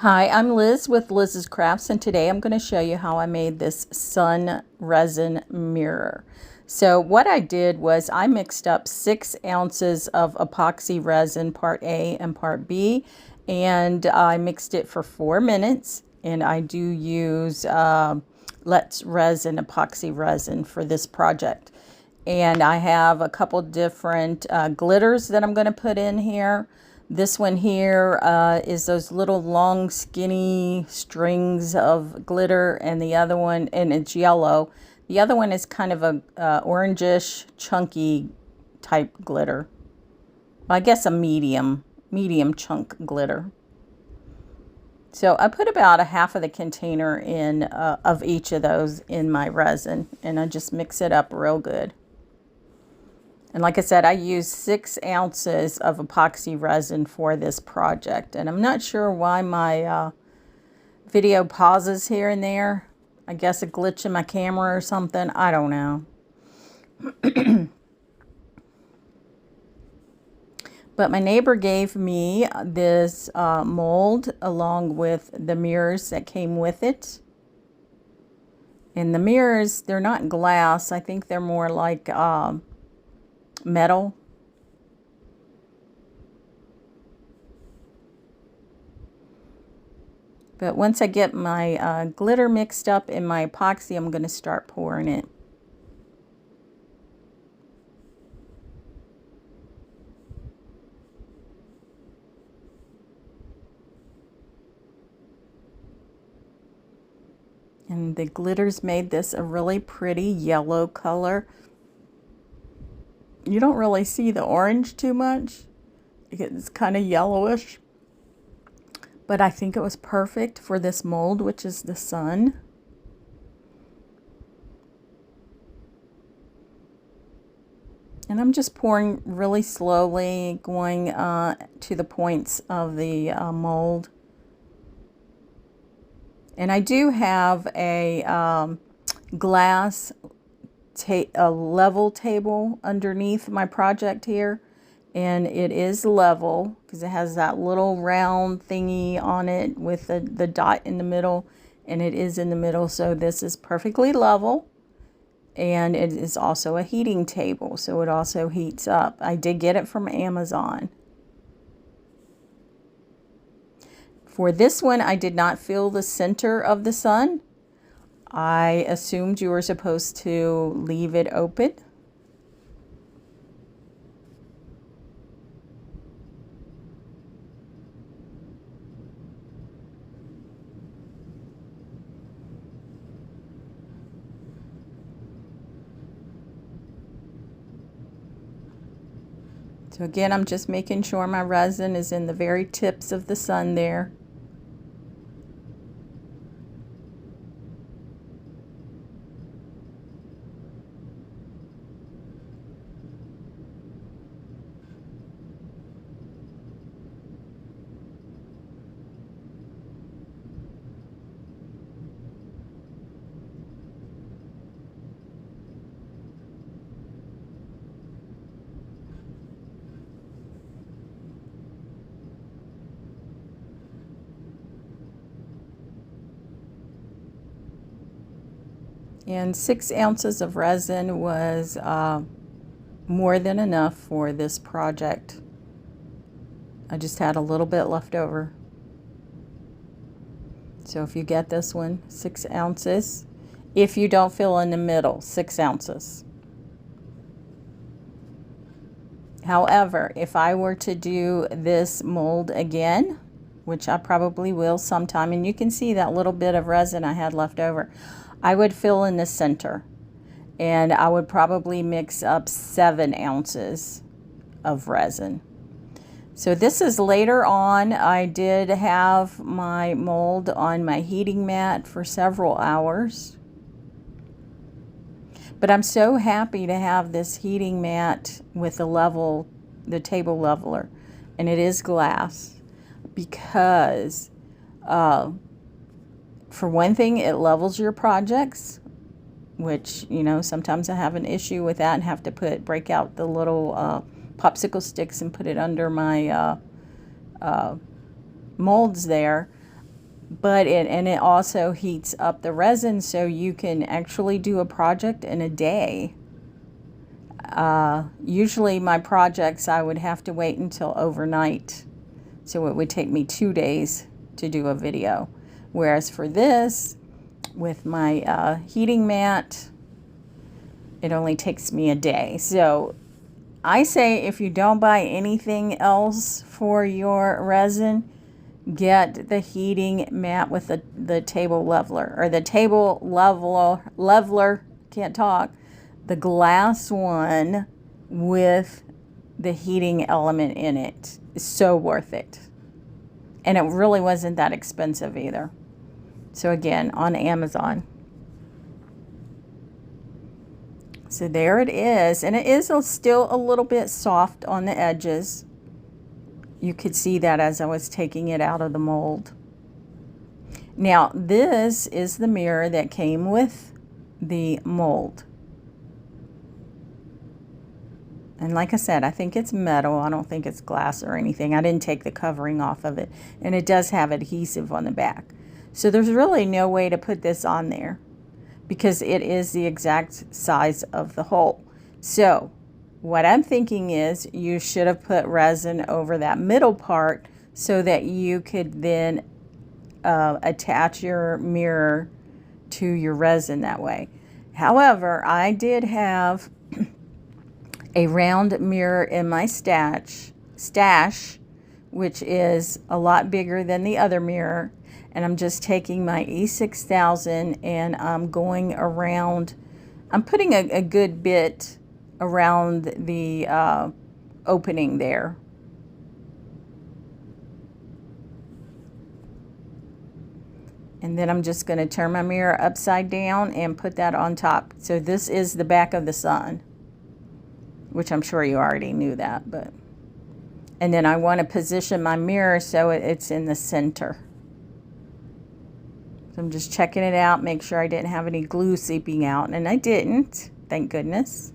Hi, I'm Liz with Liz's Crafts, and today I'm going to show you how I made this sun resin mirror. So what I did was I mixed up 6 ounces of epoxy resin, part A and part B, and I mixed it for 4 minutes, and I do use Let's Resin epoxy resin for this project. And I have a couple different glitters that I'm going to put in here. This one here is those little long skinny strings of glitter, and the other one, and it's yellow. The other one is kind of a orangish chunky type glitter. I guess a medium chunk glitter. So I put about a half of the container in of each of those in my resin, and I just mix it up real good. And like I said, I used 6 ounces of epoxy resin for this project. And I'm not sure why my video pauses here and there. I guess a glitch in my camera or something. I don't know. But my neighbor gave me this mold along with the mirrors that came with it. And the mirrors, they're not glass. I think they're more like metal. But once I get my glitter mixed up in my epoxy, I'm going to start pouring it. And the glitters made this a really pretty yellow color. You don't really see the orange too much. It's kind of yellowish. But I think it was perfect for this mold, which is the sun. And I'm just pouring really slowly, going to the points of the mold. And I do have a glass a level table underneath my project here, and it is level because it has that little round thingy on it with the dot in the middle, and it is in the middle, so this is perfectly level. And it is also a heating table, so it also heats up. I did get it from Amazon. For this one, I did not fill the center of the sun. I assumed you were supposed to leave it open. So again, I'm just making sure my resin is in the very tips of the sun there. And 6 ounces of resin was more than enough for this project. I just had a little bit left over. So if you get this one, 6 ounces. If you don't fill in the middle, 6 ounces. However, if I were to do this mold again, which I probably will sometime, and you can see that little bit of resin I had left over, I would fill in the center, and I would probably mix up 7 ounces of resin. So this is later on. I did have my mold on my heating mat for several hours. But I'm so happy to have this heating mat with the table leveler, and it is glass, because for one thing, it levels your projects, which, you know, sometimes I have an issue with that and have to break out the little popsicle sticks and put it under my molds there. but it also heats up the resin, so you can actually do a project in a day. Usually my projects I would have to wait until overnight, so it would take me 2 days to do a video, whereas for this, with my heating mat, it only takes me a day. So I say if you don't buy anything else for your resin, get the heating mat with the table leveler, or the table leveler, can't talk, the glass one with the heating element in it. It's so worth it. And it really wasn't that expensive either. So again, on Amazon. So there it is, and it is still a little bit soft on the edges. You could see that as I was taking it out of the mold. Now, this is the mirror that came with the mold. And like I said, I think it's metal. I don't think it's glass or anything. I didn't take the covering off of it. And it does have adhesive on the back. So there's really no way to put this on there, because it is the exact size of the hole. So what I'm thinking is you should have put resin over that middle part so that you could then attach your mirror to your resin that way. However, I did have a round mirror in my stash, which is a lot bigger than the other mirror. And I'm just taking my E6000 and I'm going around, I'm putting a good bit around the opening there. And then I'm just going to turn my mirror upside down and put that on top. So this is the back of the sun, which I'm sure you already knew that, but. And then I want to position my mirror so it's in the center. So I'm just checking it out, make sure I didn't have any glue seeping out, and I didn't, thank goodness.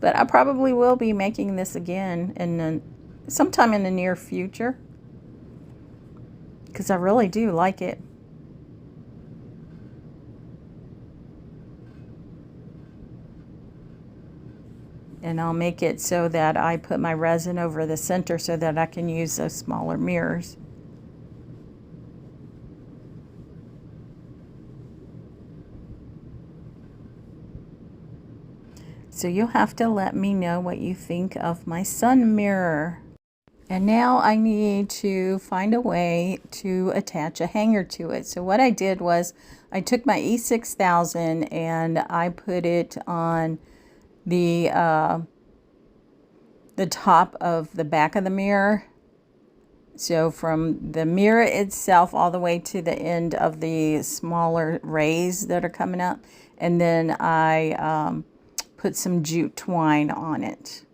But I probably will be making this again sometime in the near future, because I really do like it. And I'll make it so that I put my resin over the center so that I can use those smaller mirrors. So you'll have to let me know what you think of my sun mirror. And now I need to find a way to attach a hanger to it. So what I did was I took my E6000 and I put it on the top of the back of the mirror. So from the mirror itself all the way to the end of the smaller rays that are coming up. And then I put some jute twine on it.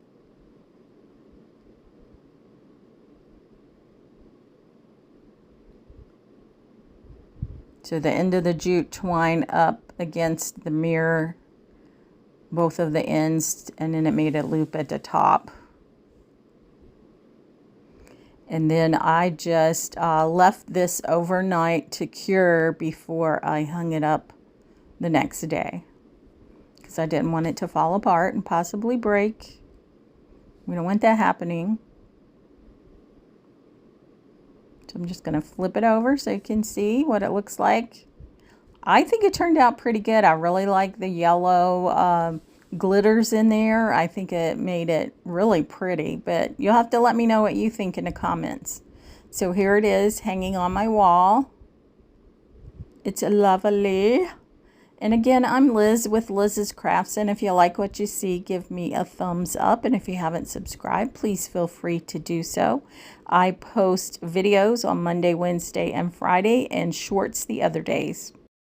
So the end of the jute twine up against the mirror, both of the ends, and then it made a loop at the top. And then I just left this overnight to cure before I hung it up the next day, because I didn't want it to fall apart and possibly break. We don't want that happening. So I'm just going to flip it over so you can see what it looks like. I think it turned out pretty good. I really like the yellow glitters in there. I think it made it really pretty, but you'll have to let me know what you think in the comments. So here it is hanging on my wall. It's lovely. And again, I'm Liz with Liz's Crafts, and if you like what you see, give me a thumbs up, and if you haven't subscribed, please feel free to do so. I post videos on Monday, Wednesday, and Friday, and shorts the other days.